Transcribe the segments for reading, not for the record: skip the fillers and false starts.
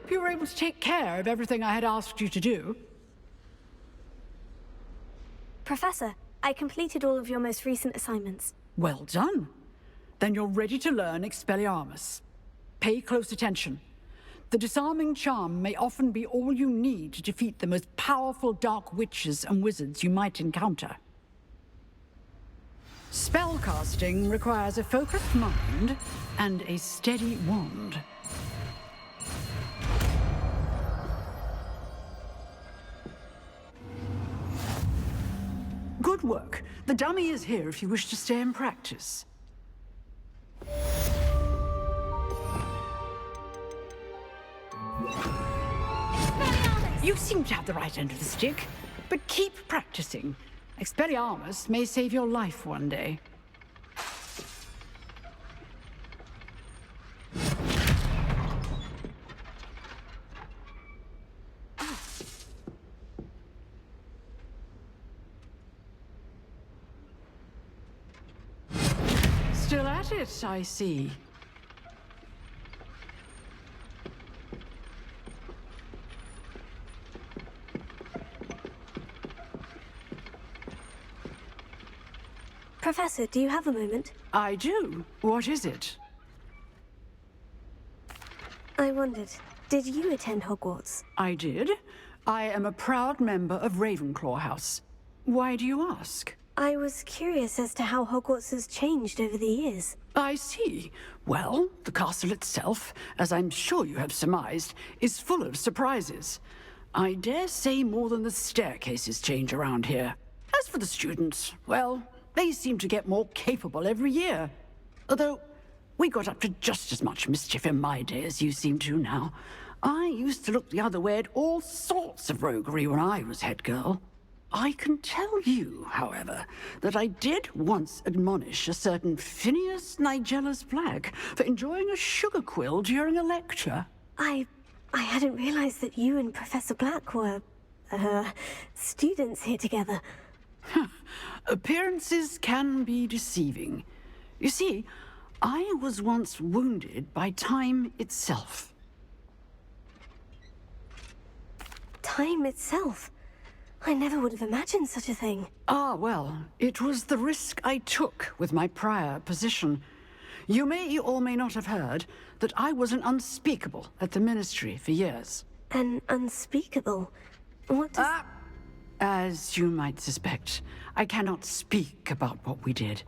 hope you were able to take care of everything I had asked you to do. Professor, I completed all of your most recent assignments. Well done. Then you're ready to learn Expelliarmus. Pay close attention. The disarming charm may often be all you need to defeat the most powerful dark witches and wizards you might encounter. Spellcasting requires a focused mind and a steady wand. Good work. The dummy is here if you wish to stay and practice. You seem to have the right end of the stick, but keep practicing. Expelliarmus may save your life one day. Still at it, I see. Professor, do you have a moment? I do. What is it? I wondered, did you attend Hogwarts? I did. I am a proud member of Ravenclaw House. Why do you ask? I was curious as to how Hogwarts has changed over the years. I see. Well, the castle itself, as I'm sure you have surmised, is full of surprises. I dare say more than the staircases change around here. As for the students, well, they seem to get more capable every year. Although, we got up to just as much mischief in my day as you seem to now. I used to look the other way at all sorts of roguery when I was head girl. I can tell you, however, that I did once admonish a certain Phineas Nigellus Black for enjoying a sugar quill during a lecture. I hadn't realized that you and Professor Black were, students here together. Appearances can be deceiving. You see, I was once wounded by time itself. Time itself? I never would have imagined such a thing. Ah, well, it was the risk I took with my prior position. You may or may not have heard that I was an unspeakable at the Ministry for years. An unspeakable? What does... As you might suspect, I cannot speak about what we did.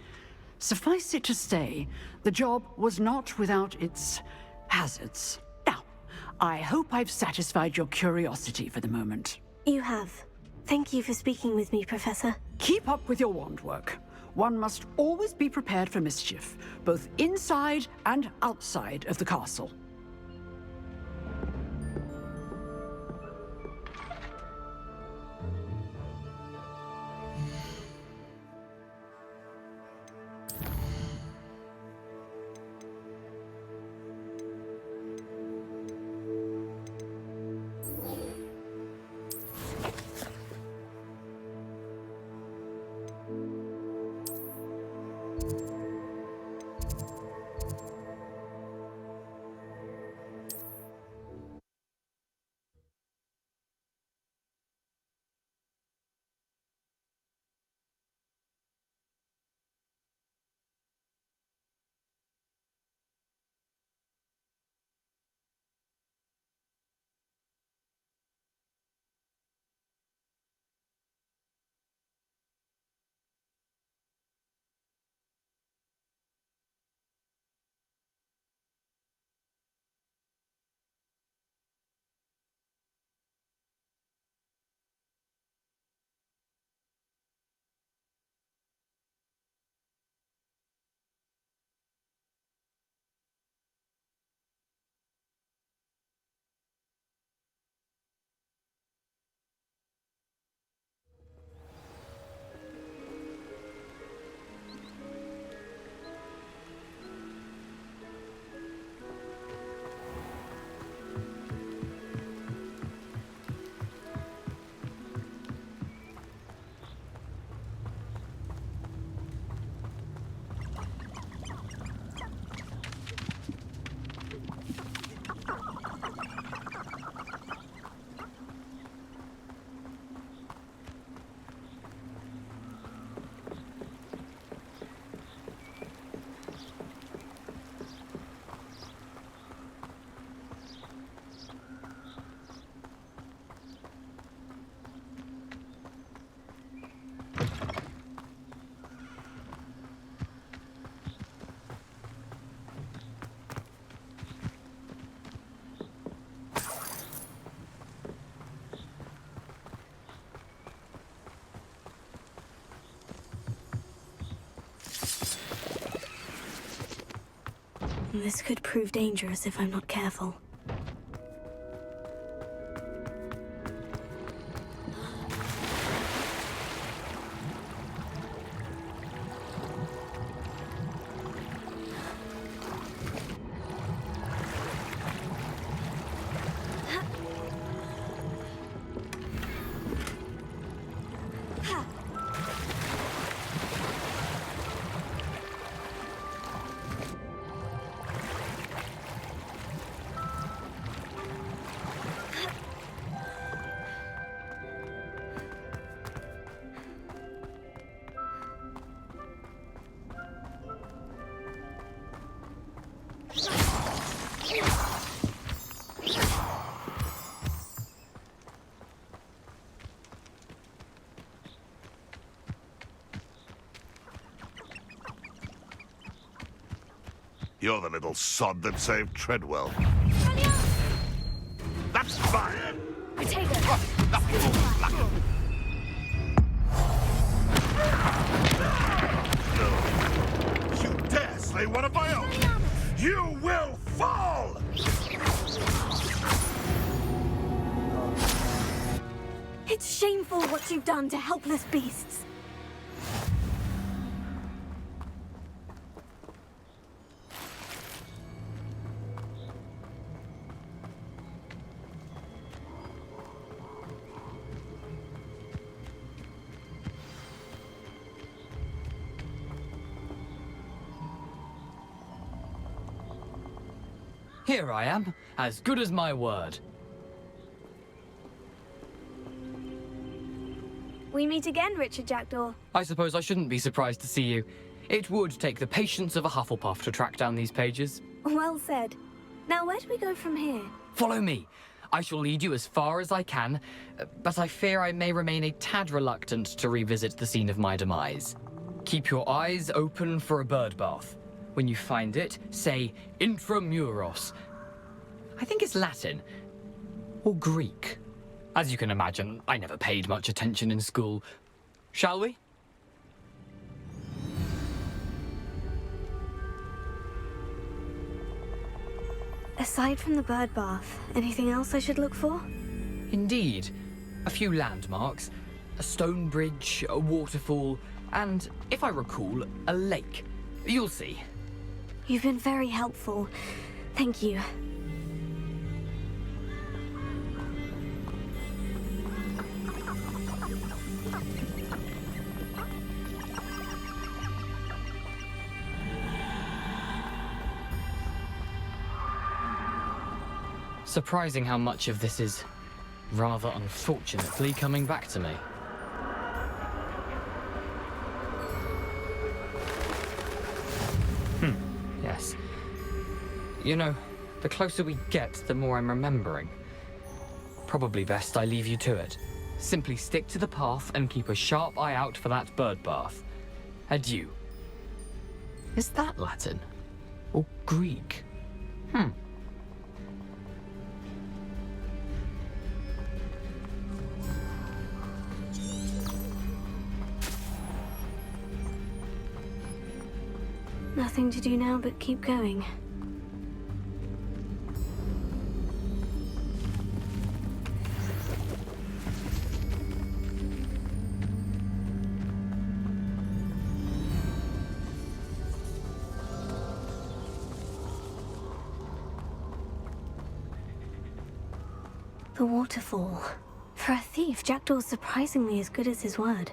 Suffice it to say, the job was not without its hazards. Now, I hope I've satisfied your curiosity for the moment. You have. Thank you for speaking with me, Professor. Keep up with your wand work. One must always be prepared for mischief, both inside and outside of the castle. This could prove dangerous if I'm not careful. You're the little sod that saved Treadwell. That's fire! You dare slay one of my own! You will fall! It's shameful what you've done to helpless beasts. Here I am, as good as my word. We meet again, Richard Jackdaw. I suppose I shouldn't be surprised to see you. It would take the patience of a Hufflepuff to track down these pages. Well said. Now, where do we go from here? Follow me. I shall lead you as far as I can, but I fear I may remain a tad reluctant to revisit the scene of my demise. Keep your eyes open for a bird bath. When you find it, say intramuros. I think it's Latin. Or Greek. As you can imagine, I never paid much attention in school. Shall we? Aside from the bird bath, anything else I should look for? Indeed. A few landmarks. A stone bridge, a waterfall, and, if I recall, a lake. You'll see. You've been very helpful. Thank you. Surprising how much of this is, rather unfortunately, coming back to me. Yes. You know, the closer we get, the more I'm remembering. Probably best I leave you to it. Simply stick to the path and keep a sharp eye out for that bird bath. Adieu. Is that Latin? Or Greek? Nothing to do now but keep going. The waterfall. For a thief, Jackdaw's surprisingly as good as his word.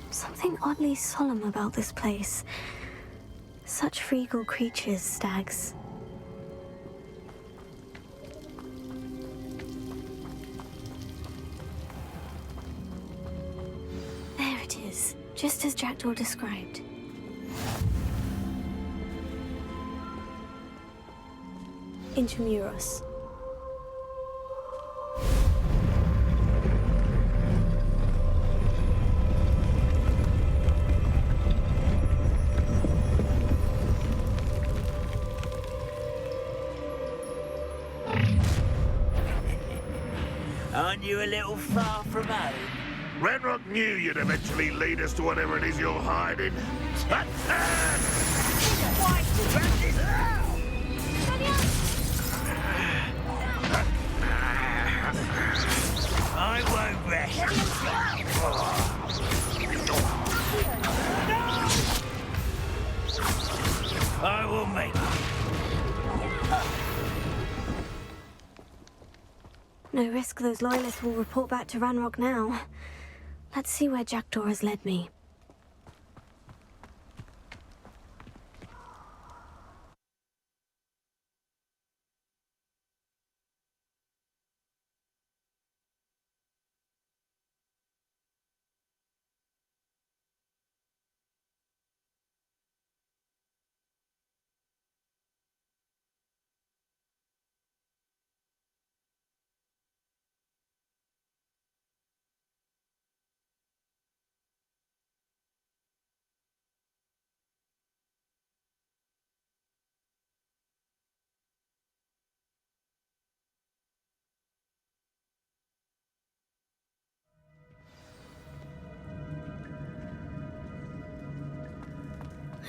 Something oddly solemn about this place. Such regal creatures, stags. There it is, just as Jackdaw described. Intramuros. Aren't you a little far from home? Ranrock knew you'd eventually lead us to whatever it is you're hiding. I won't rest. I will make it. No risk those loyalists will report back to Ranrock now. Let's see where Jackdaw has led me.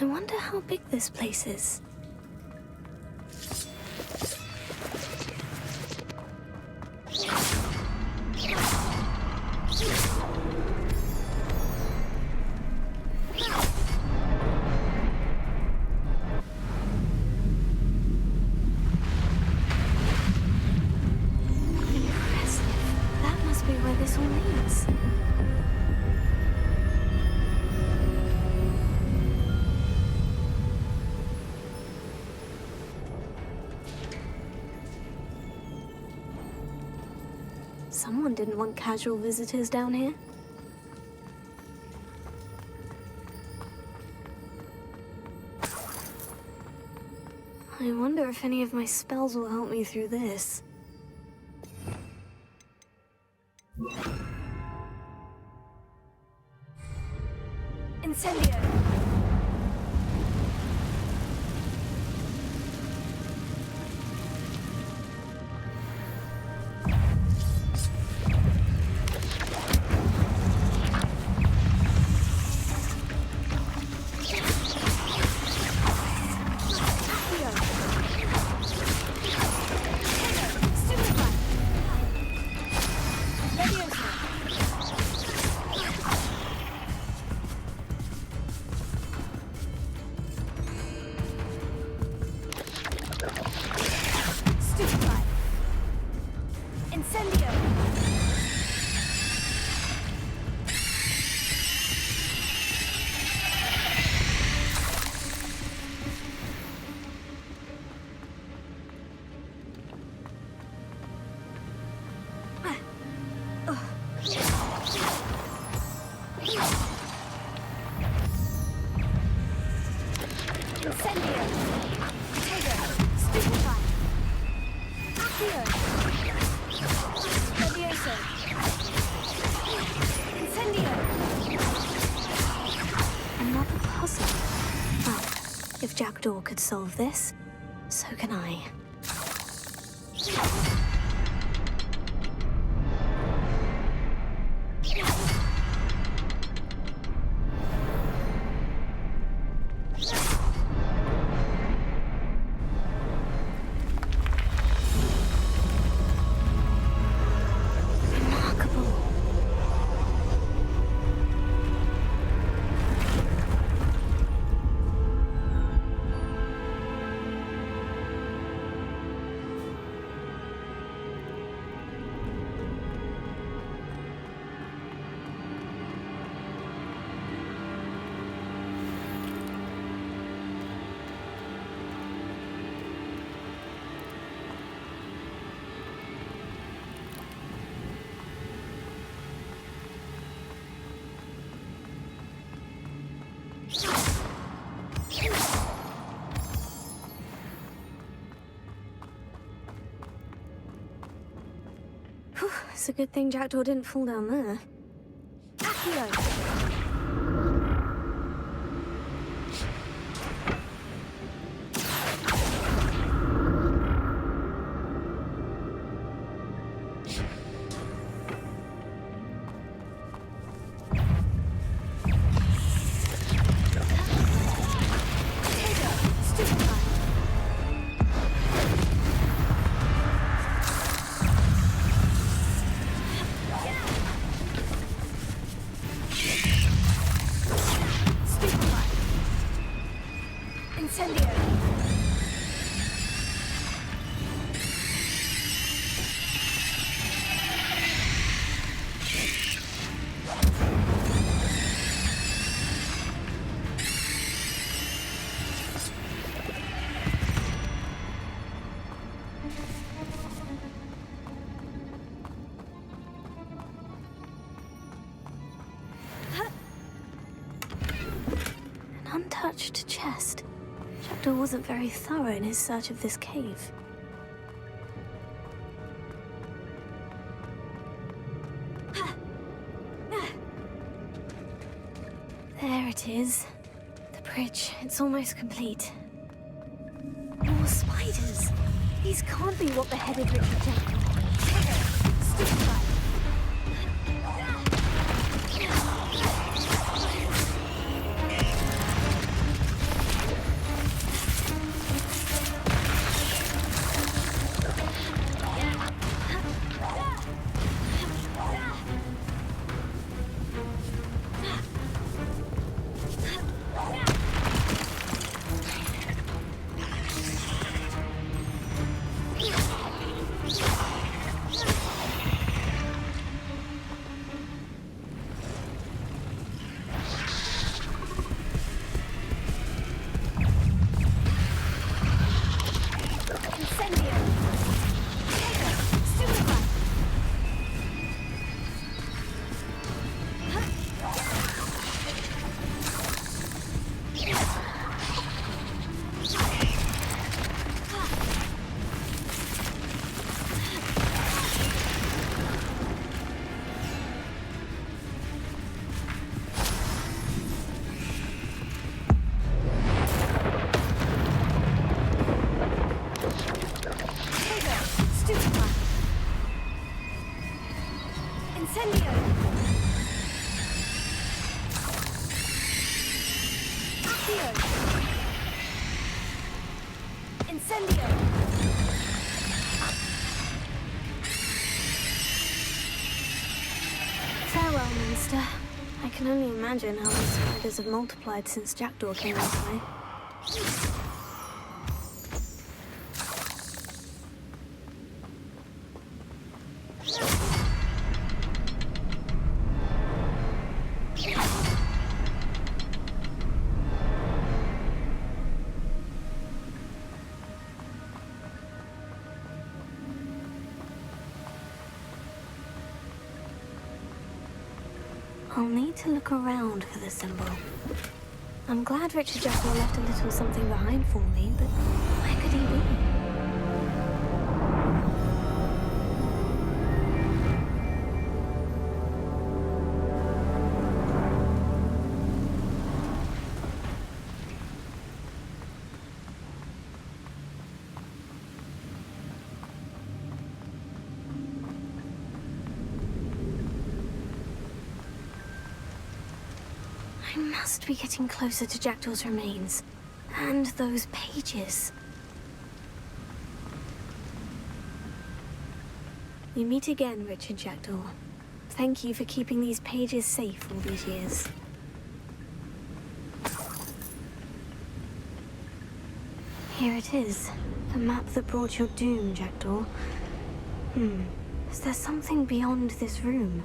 I wonder how big this place is. Impressive. That must be where this all leads. Someone didn't want casual visitors down here. I wonder if any of my spells will help me through this. Incendio! If Jackdaw could solve this, so can I. It's a good thing Jackdaw didn't fall down there. Accio! Incendio! An untouched chest. Jackdaw wasn't very thorough in his search of this cave. There it is. The bridge. It's almost complete. More spiders. These can't be what beheaded Richard Jackdaw. Stupefy. Farewell, monster. I can only imagine how these spiders have multiplied since Jackdaw came this way. I'll need to look around for the symbol. I'm glad Richard Jackdaw left a little something behind for me, but where could he be? I must be getting closer to Jackdaw's remains. And those pages. We meet again, Richard Jackdaw. Thank you for keeping these pages safe all these years. Here it is. The map that brought your doom, Jackdaw. Is there something beyond this room?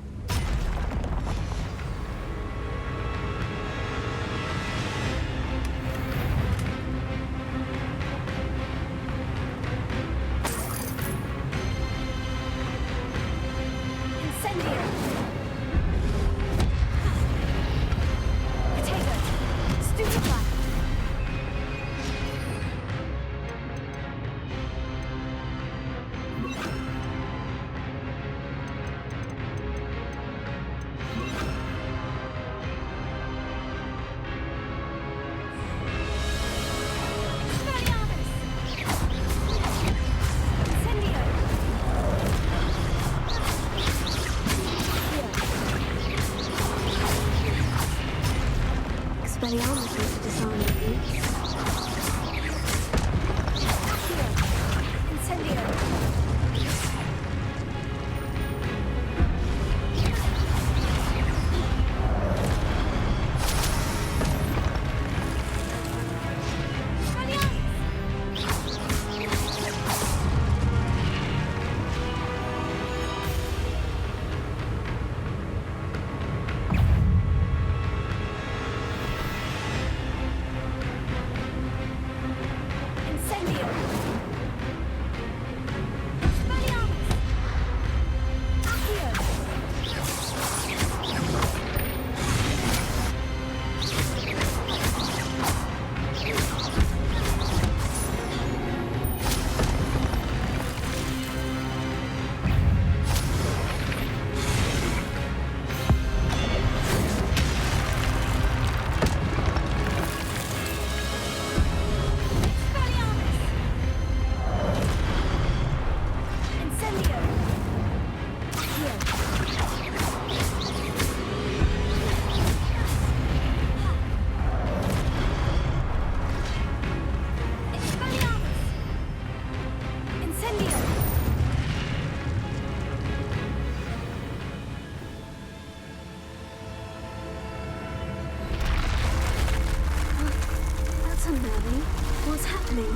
What's happening?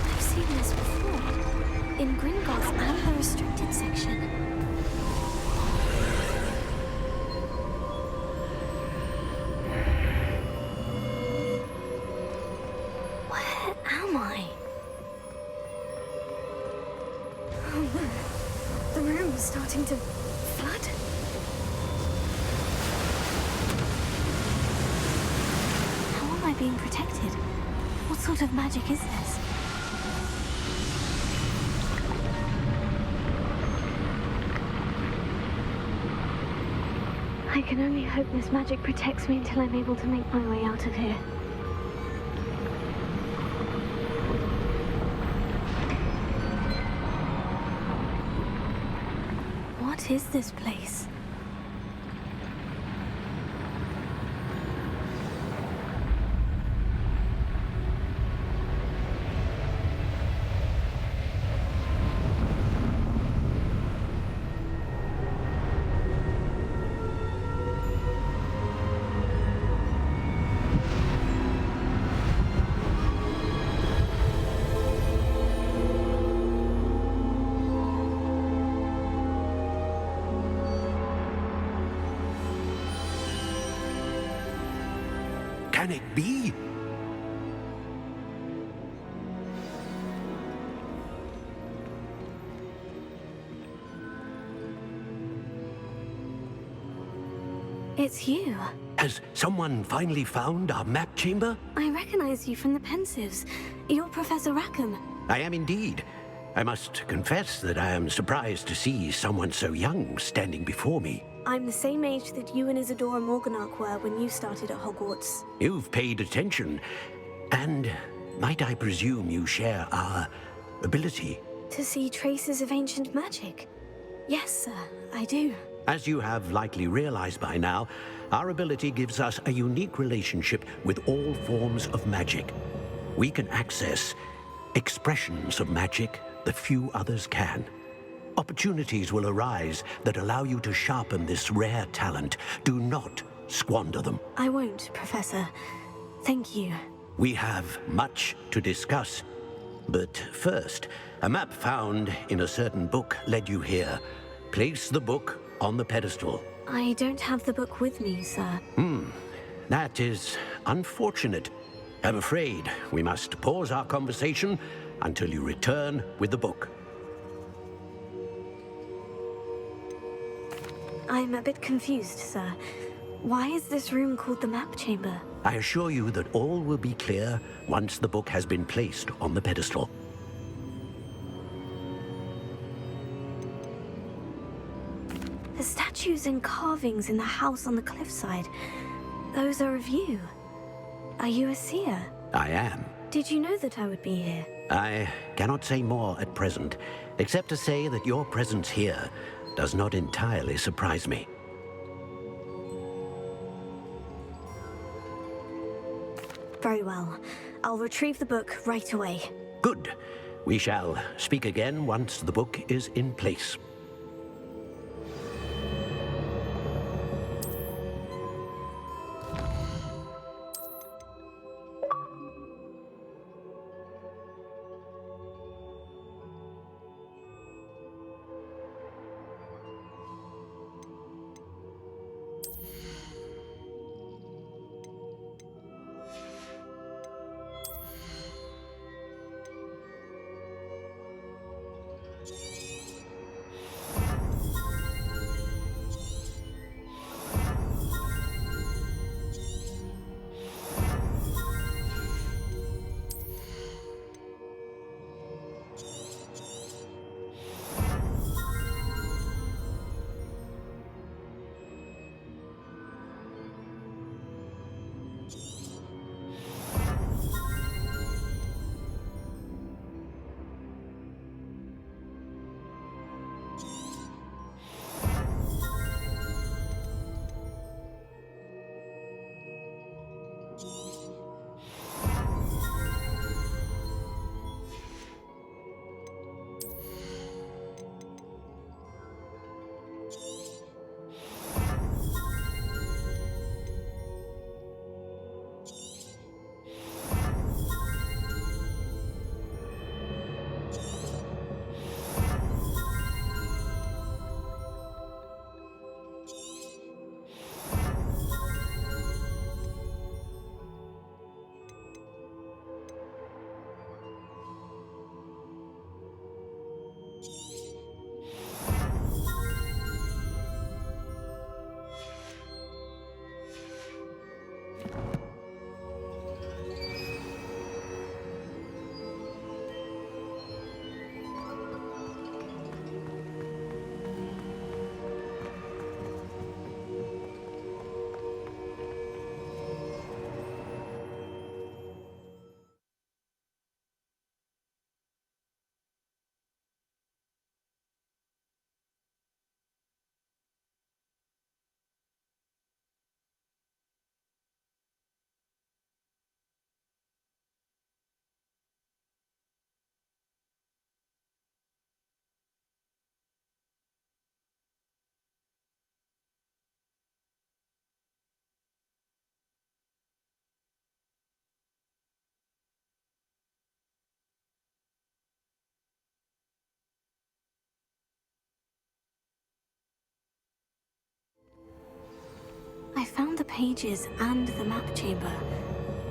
I've seen this before. In Gringotts and the restricted section. Where am I? Oh no. The room is starting to flood. How am I being protected? What sort of magic is this? I can only hope this magic protects me until I'm able to make my way out of here. What is this place? Can it be? It's you. Has someone finally found our map chamber? I recognize you from the Pensives. You're Professor Rackham. I am indeed. I must confess that I am surprised to see someone so young standing before me. I'm the same age that you and Isadora Morganach were when you started at Hogwarts. You've paid attention. And might I presume you share our ability? To see traces of ancient magic? Yes, sir, I do. As you have likely realized by now, our ability gives us a unique relationship with all forms of magic. We can access expressions of magic that few others can. Opportunities will arise that allow you to sharpen this rare talent. Do not squander them. I won't, Professor. Thank you. We have much to discuss. But first, a map found in a certain book led you here. Place the book on the pedestal. I don't have the book with me, sir. That is unfortunate. I'm afraid we must pause our conversation until you return with the book. I'm a bit confused, sir. Why is this room called the map chamber? I assure you that all will be clear once the book has been placed on the pedestal. The statues and carvings in the house on the cliffside. Those are of you. Are you a seer? I am. Did you know that I would be here? I cannot say more at present, except to say that your presence here does not entirely surprise me. Very well. I'll retrieve the book right away. Good. We shall speak again once the book is in place. found the pages and the map chamber.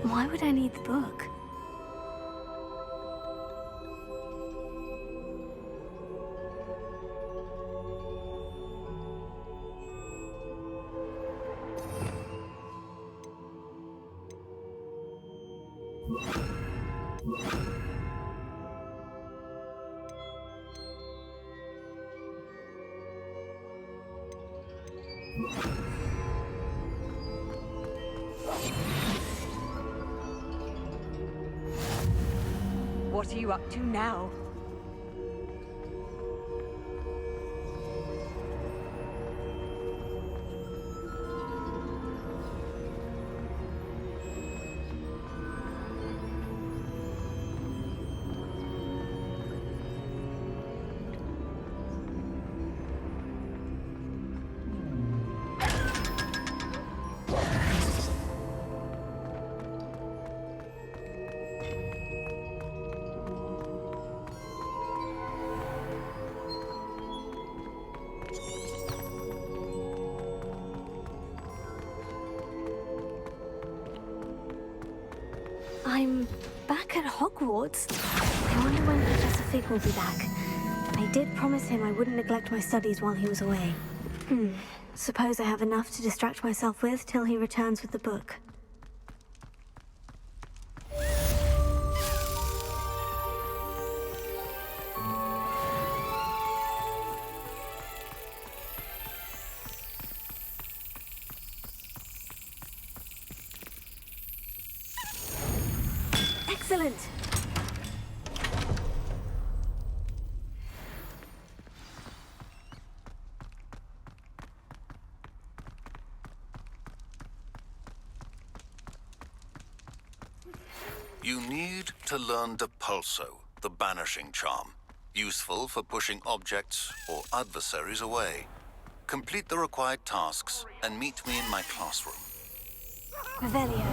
Why would I need the book? What are you up to now? I'm back at Hogwarts. I wonder when Professor Fig will be back. I did promise him I wouldn't neglect my studies while he was away. Suppose I have enough to distract myself with till he returns with the book. Excellent! You need to learn Depulso, the banishing charm. Useful for pushing objects or adversaries away. Complete the required tasks and meet me in my classroom. Revelio.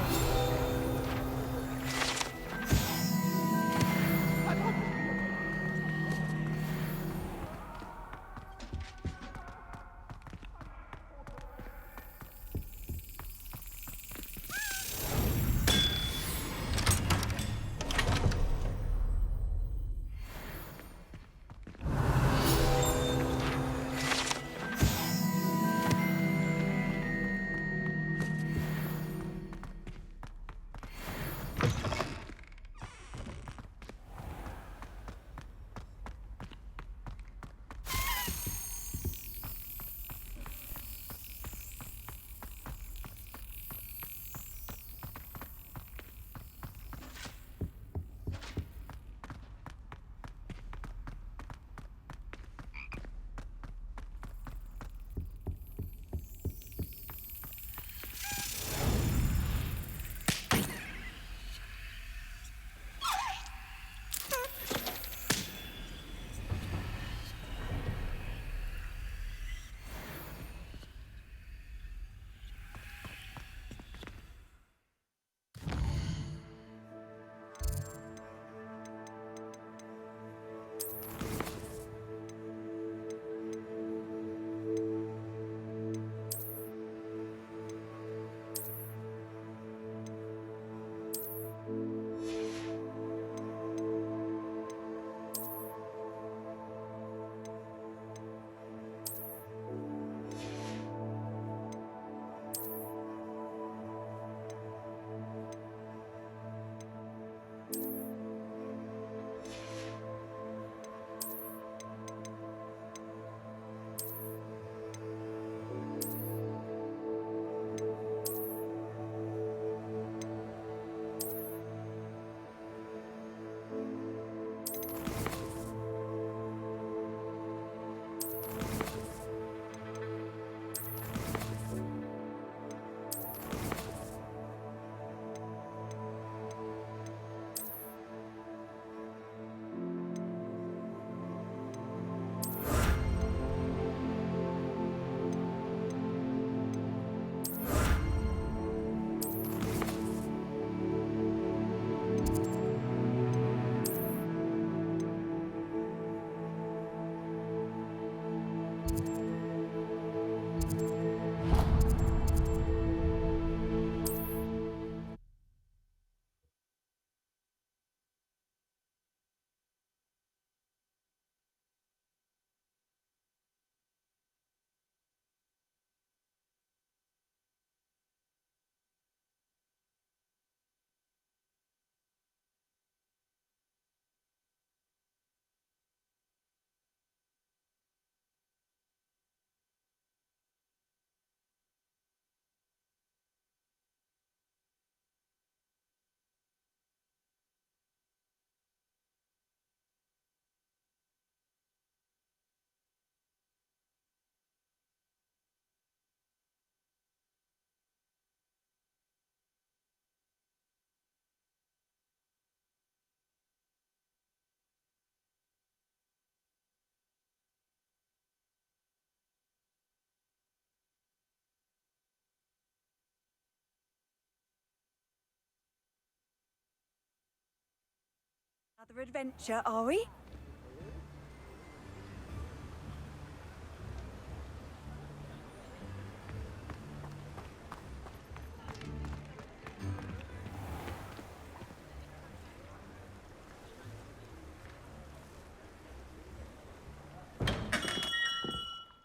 Another adventure, are we?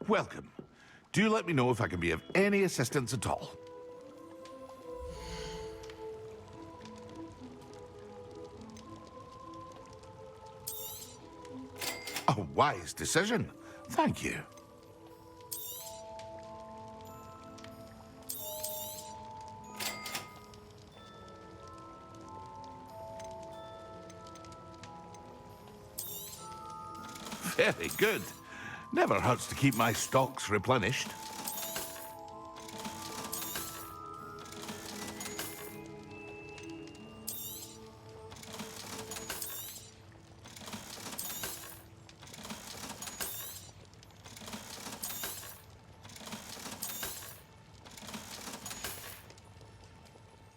Welcome. Do let me know if I can be of any assistance at all. A wise decision. Thank you. Very good. Never hurts to keep my stocks replenished.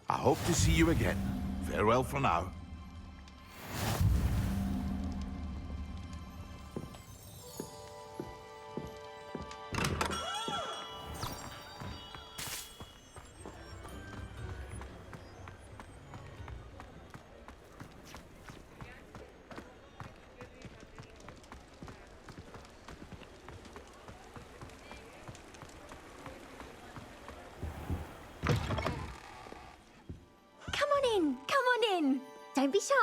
I hope to see you again. Farewell for now. Come on in. Don't be shy.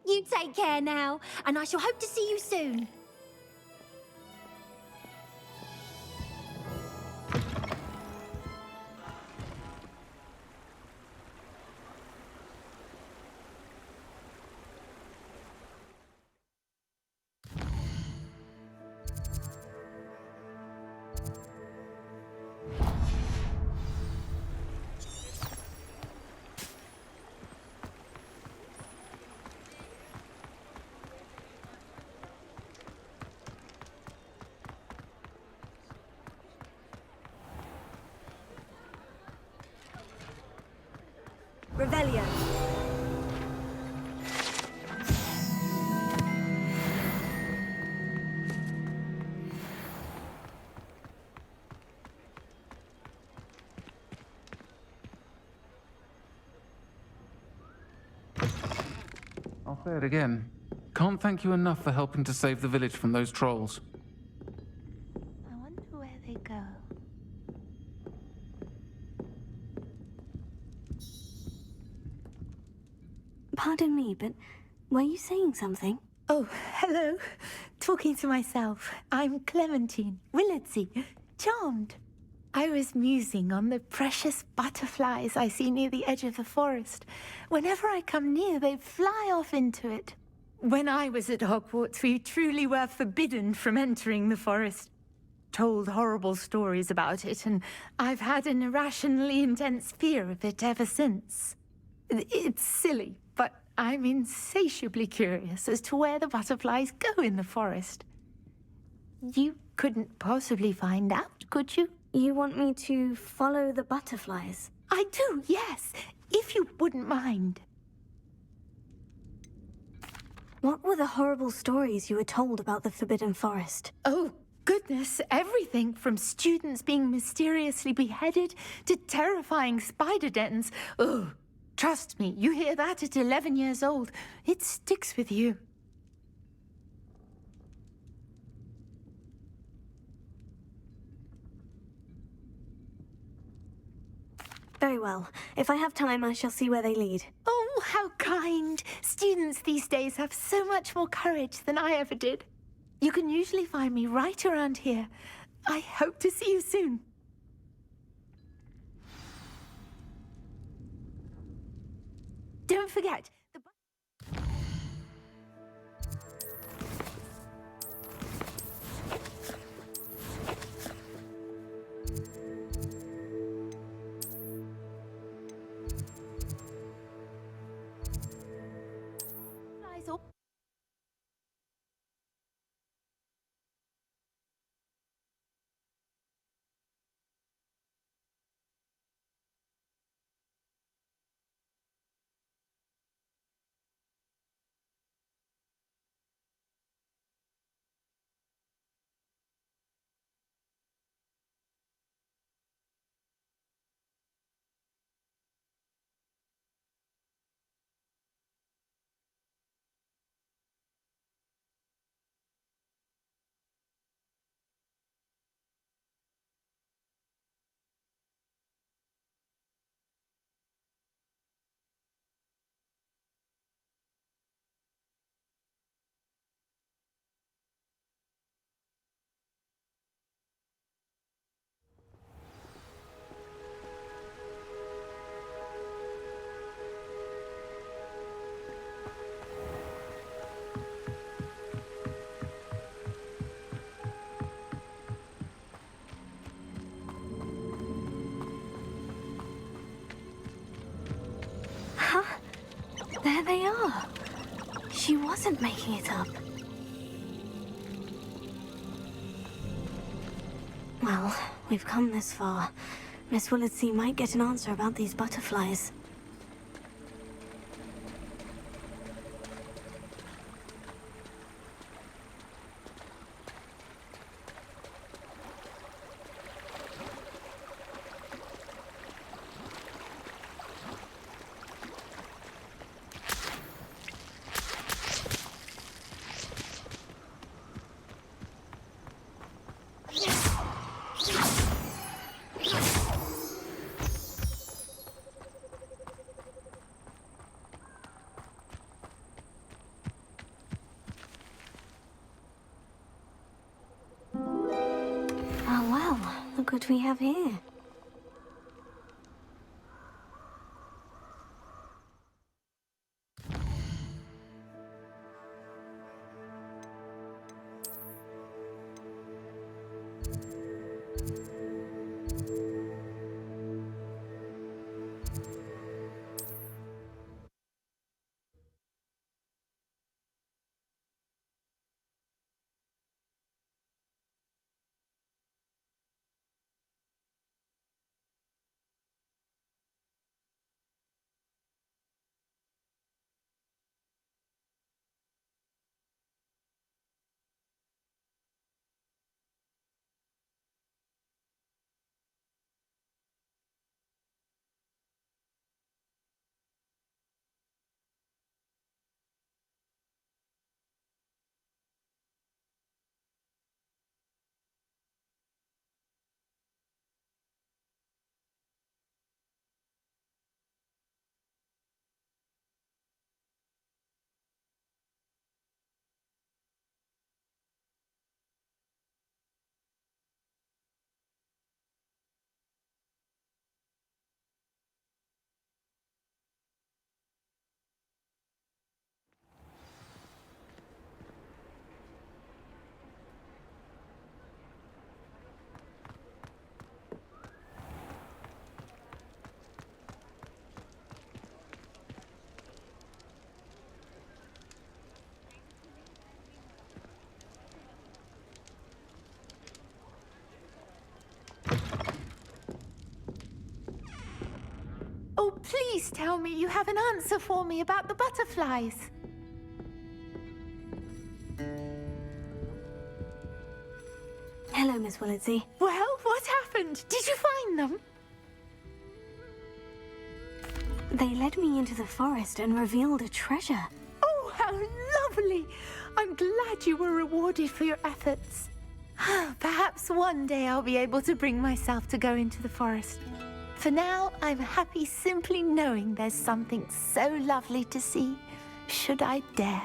You take care now, and I shall hope to see you soon. Revelio. I'll say it again. Can't thank you enough for helping to save the village from those trolls. I wonder where they go. Pardon me, but were you saying something? Oh, hello. Talking to myself. I'm Clementine, Willardsy, charmed. I was musing on the precious butterflies I see near the edge of the forest. Whenever I come near, they fly off into it. When I was at Hogwarts, we truly were forbidden from entering the forest. Told horrible stories about it, and I've had an irrationally intense fear of it ever since. It's silly, but I'm insatiably curious as to where the butterflies go in the forest. You couldn't possibly find out, could you? You want me to follow the butterflies? I do, yes, if you wouldn't mind. What were the horrible stories you were told about the Forbidden Forest? Oh, goodness, everything from students being mysteriously beheaded to terrifying spider dens. Oh, trust me, you hear that at 11 years old. It sticks with you. Very well. If I have time, I shall see where they lead. Oh, how kind. Students these days have so much more courage than I ever did. You can usually find me right around here. I hope to see you soon. Don't forget, Huh? There they are. She wasn't making it up. Well, we've come this far. Miss Willardsey might get an answer about these butterflies. Oh well, look what we have here. please tell me you have an answer for me about the butterflies. Hello, Miss Willitsey. Well, what happened? Did you find them? They led me into the forest and revealed a treasure. Oh, how lovely! I'm glad you were rewarded for your efforts. Perhaps one day I'll be able to bring myself to go into the forest. For now, I'm happy simply knowing there's something so lovely to see, should I dare.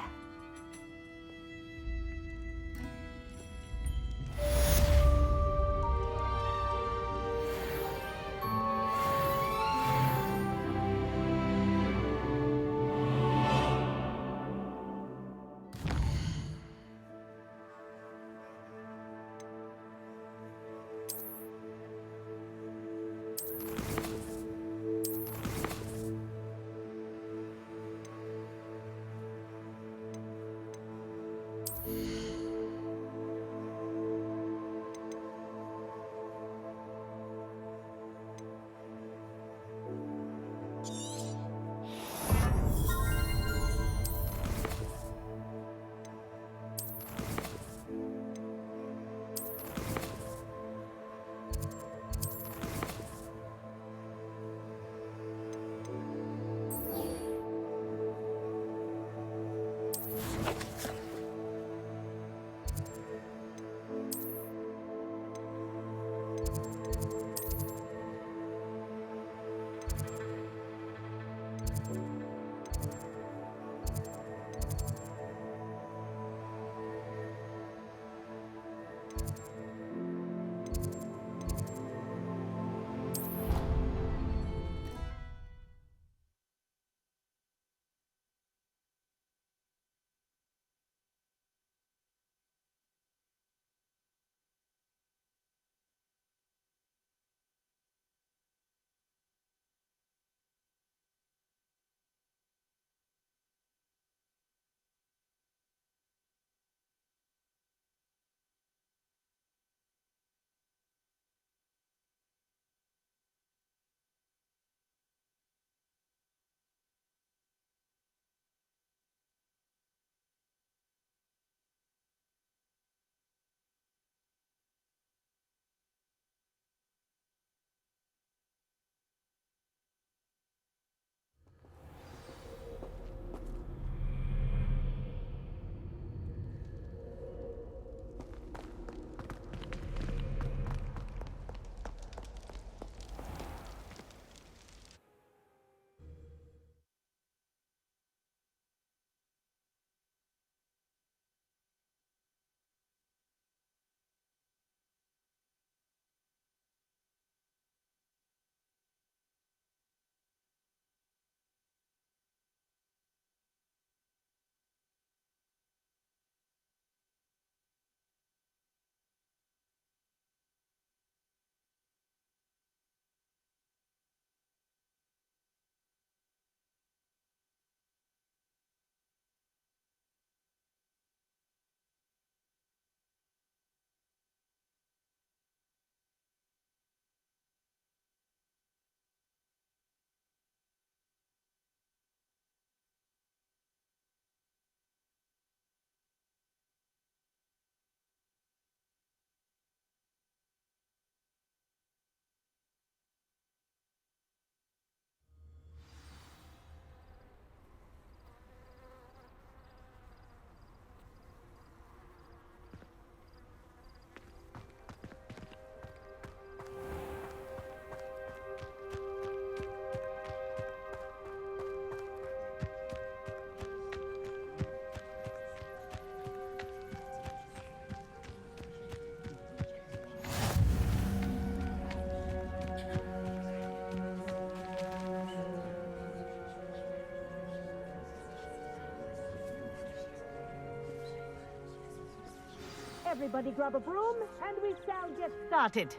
Everybody grab a broom, and we shall get started.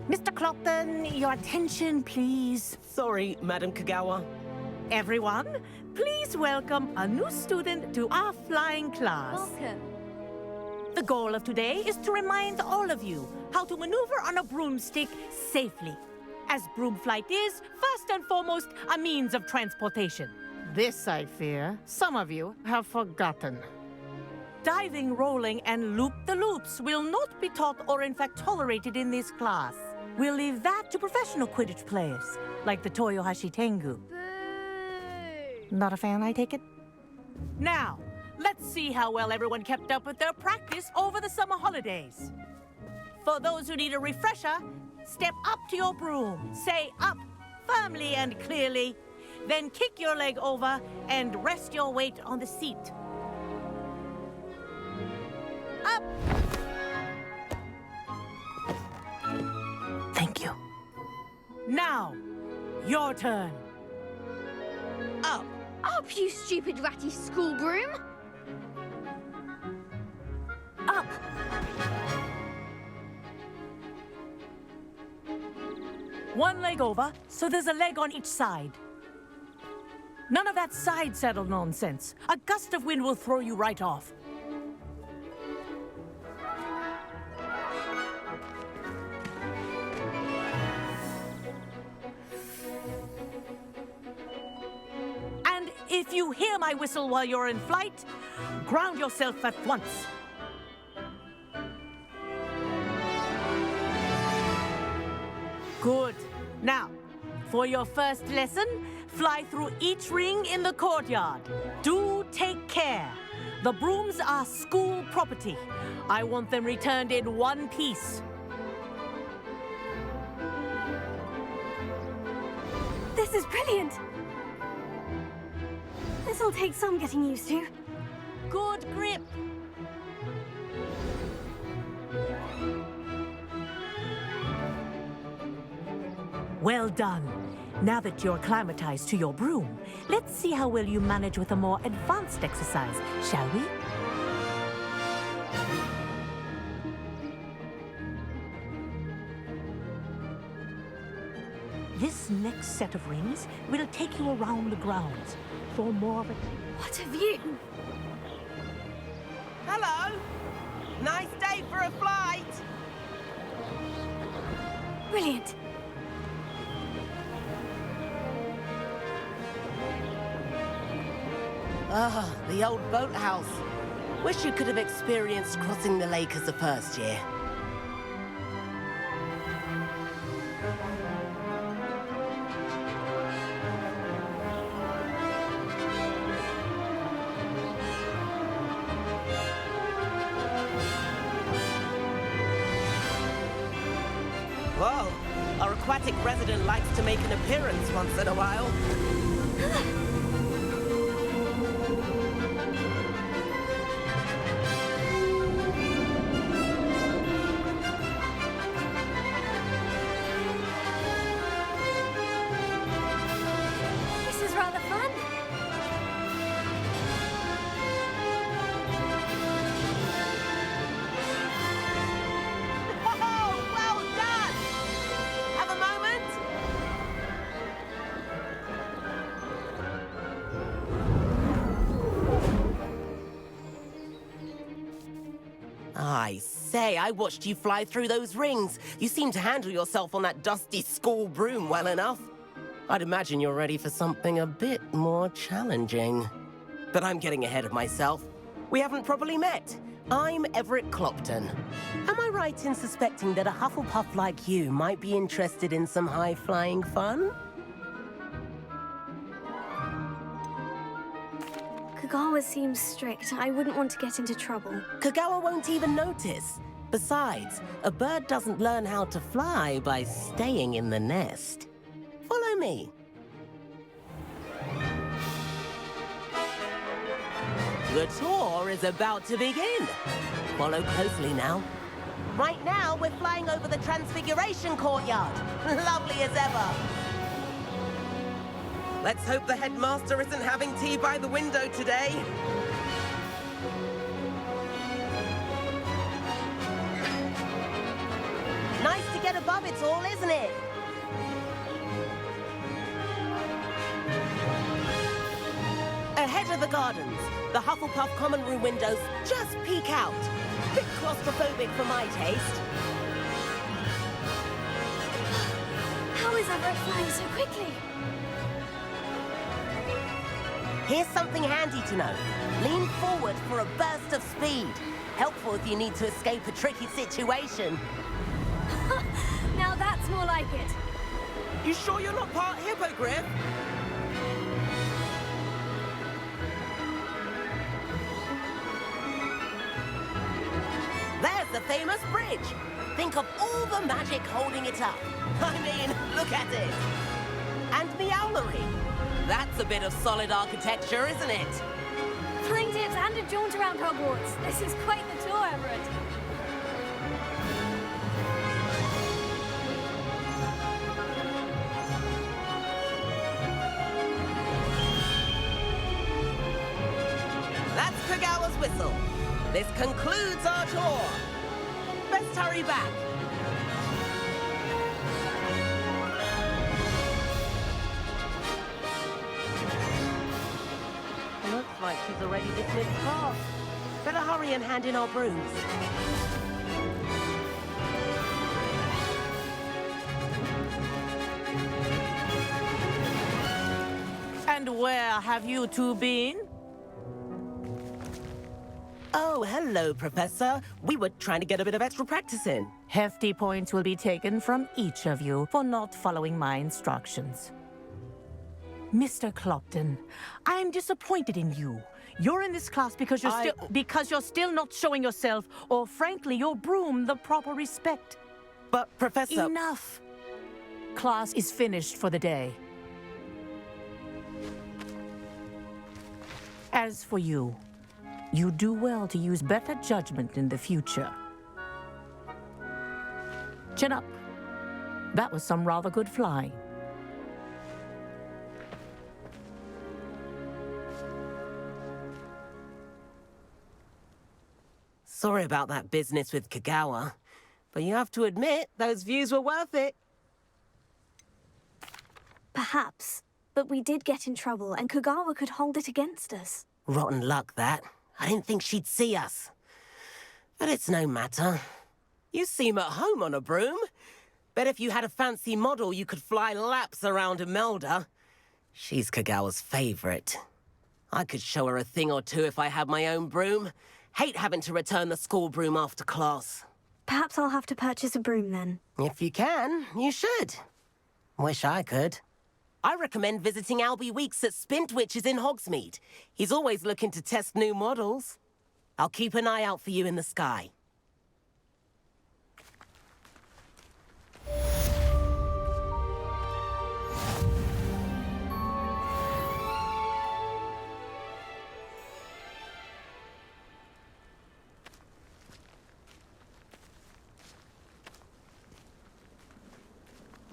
Mr. Clopton, your attention, please. Sorry, Madam Kagawa. Everyone, please welcome a new student to our flying class. Welcome. The goal of today is to remind all of you how to maneuver on a broomstick safely. As broom flight is, first and foremost, a means of transportation. This, I fear, some of you have forgotten. Diving, rolling, and loop-the-loops will not be taught or in fact tolerated in this class. We'll leave that to professional Quidditch players, like the Toyohashi Tengu. Not a fan, I take it? Now, let's see how well everyone kept up with their practice over the summer holidays. For those who need a refresher, step up to your broom, say up firmly and clearly, then kick your leg over and rest your weight on the seat. Up! Thank you. Now, your turn. Up! Up, you stupid ratty school broom! Up! One leg over, so there's a leg on each side. None of that side saddle nonsense. A gust of wind will throw you right off. And if you hear my whistle while you're in flight, ground yourself at once. Good. Now, for your first lesson, fly through each ring in the courtyard. Do take care. The brooms are school property. I want them returned in one piece. This is brilliant! This'll take some getting used to. Good grip. Well done. Now that you're acclimatized to your broom, let's see how well you manage with a more advanced exercise, shall we? This next set of rings will take you around the grounds for more of a... What a view! Hello! Nice day for a flight! Brilliant! Ah, the old boathouse. Wish you could have experienced crossing the lake as a first year. Whoa, our aquatic resident likes to make an appearance once in a while. I say, I watched you fly through those rings. You seem to handle yourself on that dusty school broom well enough. I'd imagine you're ready for something a bit more challenging. But I'm getting ahead of myself. We haven't properly met. I'm Everett Clopton. Am I right in suspecting that a Hufflepuff like you might be interested in some high-flying fun? Kagawa seems strict. I wouldn't want to get into trouble. Kagawa won't even notice. Besides, a bird doesn't learn how to fly by staying in the nest. Follow me. The tour is about to begin. Follow closely now. Right now, we're flying over the Transfiguration Courtyard. Lovely as ever. Let's hope the headmaster isn't having tea by the window today. Nice to get above it all, isn't it? Ahead of the gardens, the Hufflepuff common room windows just peek out. Bit claustrophobic for my taste. How is Everett flying so quickly? Here's something handy to know. Lean forward for a burst of speed. Helpful if you need to escape a tricky situation. Now that's more like it. You sure you're not part hippogriff? There's the famous bridge. Think of all the magic holding it up. I mean, look at it. And Meowlery. That's a bit of solid architecture, isn't it? Flying tips and a jaunt around Hogwarts. This is quite the tour, Everett. That's Kagawa's whistle. This concludes our tour. Best hurry back. Looks like she's already dismissed class. Better hurry and hand in our brooms. And where have you two been? Oh, hello, Professor. We were trying to get a bit of extra practice in. Hefty points will be taken from each of you for not following my instructions. Mr. Clopton, I am disappointed in you. You're in this class because you're still not showing yourself, or frankly, your broom the proper respect. But, Professor... Enough! Class is finished for the day. As for you, you do well to use better judgment in the future. Chin up. That was some rather good flying. Sorry about that business with Kagawa, but you have to admit, those views were worth it. Perhaps, but we did get in trouble and Kagawa could hold it against us. Rotten luck, that. I didn't think she'd see us. But it's no matter. You seem at home on a broom. Bet if you had a fancy model, you could fly laps around Imelda. She's Kagawa's favorite. I could show her a thing or two if I had my own broom. Hate having to return the school broom after class. Perhaps I'll have to purchase a broom then. If you can, you should. Wish I could. I recommend visiting Albie Weeks at Spintwitches in Hogsmeade. He's always looking to test new models. I'll keep an eye out for you in the sky.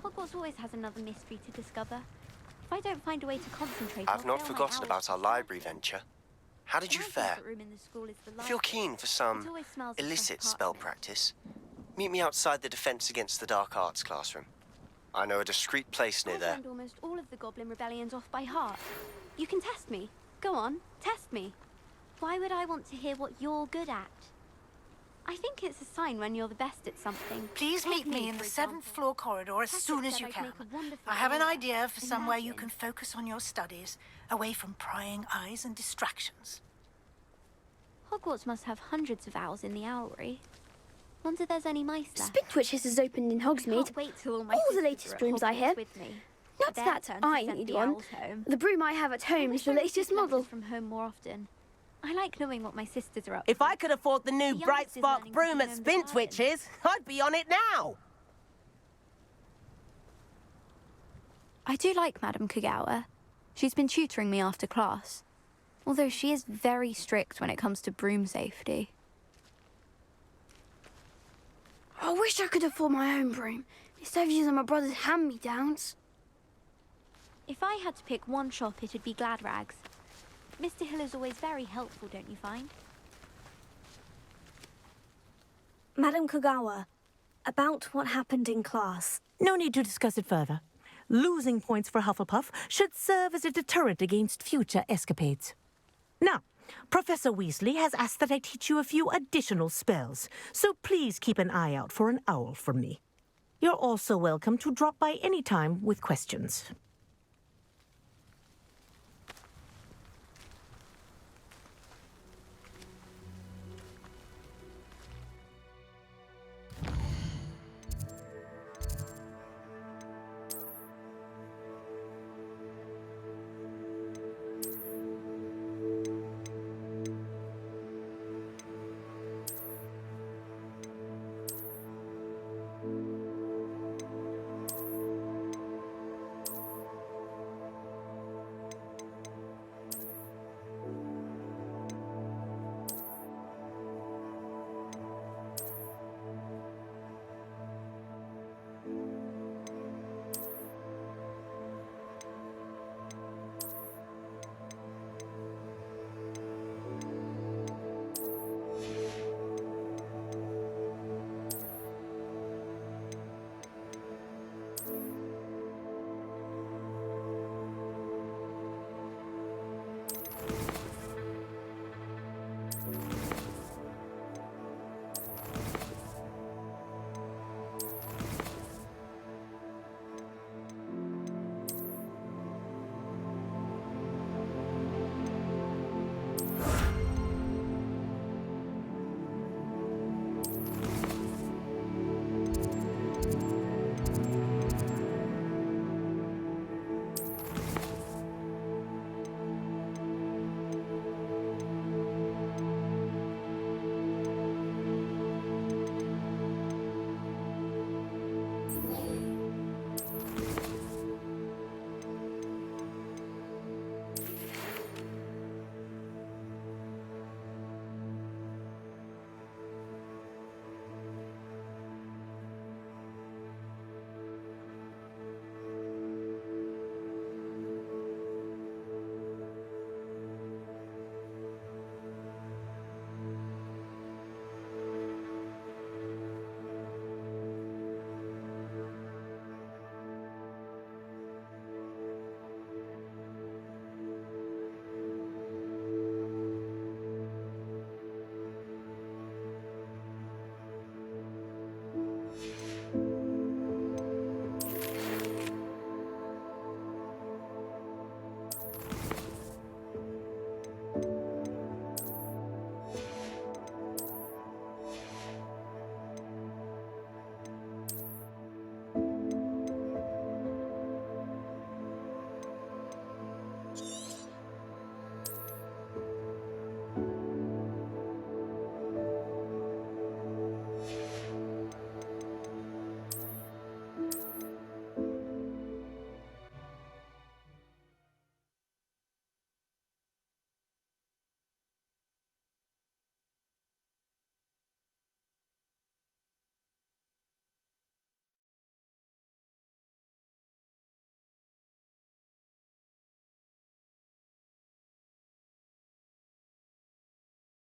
Hogwarts always has another mystery to discover. If I don't find a way to concentrate, I've not forgotten about our library venture. How did you fare? If you're keen for some illicit spell practice, meet me outside the Defense Against the Dark Arts classroom. I know a discreet place near there. I've learned almost all of the Goblin Rebellions off by heart. You can test me. Go on, test me. Why would I want to hear what you're good at? I think it's a sign when you're the best at something. Please meet me in the 7th floor corridor as soon as you can. I have an idea for somewhere you can focus on your studies, away from prying eyes and distractions. Hogwarts must have hundreds of owls in the owlery. Wonder there's any mice left. Spintwitches has opened in Hogsmeade. Can't wait till all my the latest brooms I hear. with me. Not Their that turn to I send need the one. owls home. The broom I have at home is the latest model. From home more often. I like knowing what my sisters are up If to. I could afford the new The Bright youngest is Spark learning to broom be at known as Lion. Spintwitches, I'd be on it now! I do like Madame Kagawa. She's been tutoring me after class. Although she is very strict when it comes to broom safety. I wish I could afford my own broom, instead of using my brother's hand-me-downs. If I had to pick one shop, it'd be Glad Rags. Mr. Hill is always very helpful, don't you find? Madame Kagawa, about what happened in class. No need to discuss it further. Losing points for Hufflepuff should serve as a deterrent against future escapades. Now, Professor Weasley has asked that I teach you a few additional spells, so please keep an eye out for an owl from me. You're also welcome to drop by any time with questions.